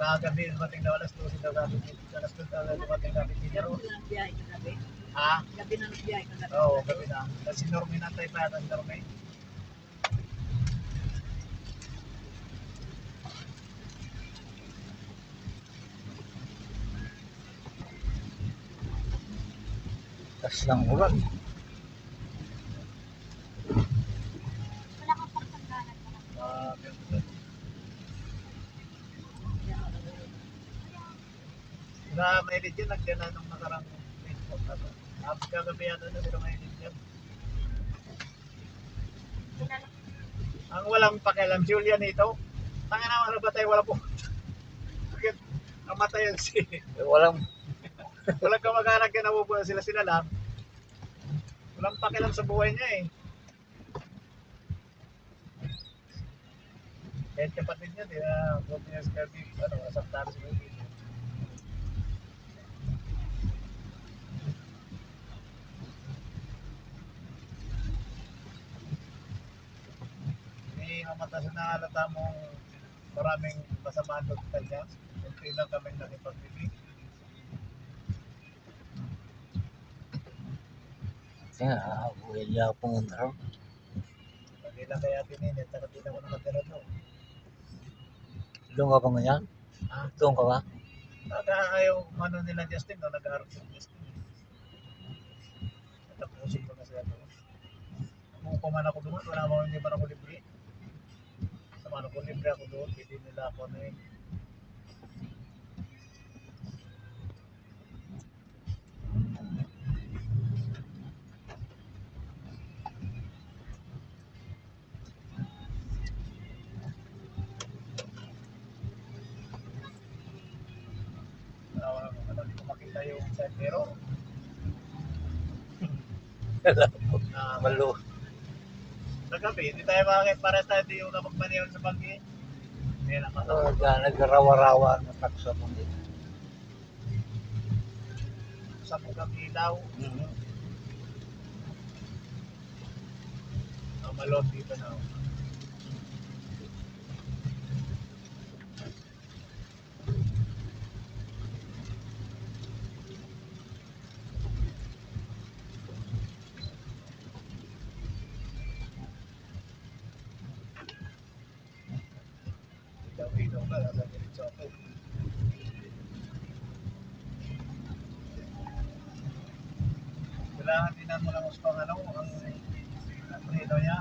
Kagabi, dumating daw alas 12 daw gabi. Alas 12 daw dumating gabi. Gabi na nagbiyahe kagabi. Ha? Gabi na nagbiyahe kagabi. Oo, gabi na. Kasi Norme nantay pa yata si Norme. Tas lang ulan. Wala kang pagtanggalan pa lang. Na mainit yun, nandiyan na nung nakarang Facebook na to. Tapos kagabi yata na sila mainit yun. Ang walang pakialam, Julian ito. Tanga na ano ba tayo, wala po. Bakit namatay yan si... Walang Walang kamag-anak yan, napupunta sila lang. Walang pakialam sa buhay niya eh. Kahit kapatid niya, di na buti niya si Kirby, asaptado si Kirby. May mamata sa nakalata mong maraming masamaan doon sa kanya. Kunti lang kami nakipag-ibig. kaya wala pong araw. Hindi lang kaya pininit, at hindi na ko nakatira doon. Doon ka pa ngayon? Ah, Doon ka ba? ayaw ano nila Justin, no? Nag-aaral si Justin. Tapusin ko na sila doon. Kung kuman ako doon, wala mo hindi man ako libre. Sa man ako libre ako doon, hindi nila ako na eh. Hindi ko makita yung side mirror. Malo. Nagabi, hindi tayo makakit para tayo di yung napagmaniwan sa bangki. Hindi na Nagrawa-rawa na taksa mo dito. sa mugang ilaw. Malot dito na. Ilaw ka, nasa diretso ako. Kailangan din mo lang ang preno niya.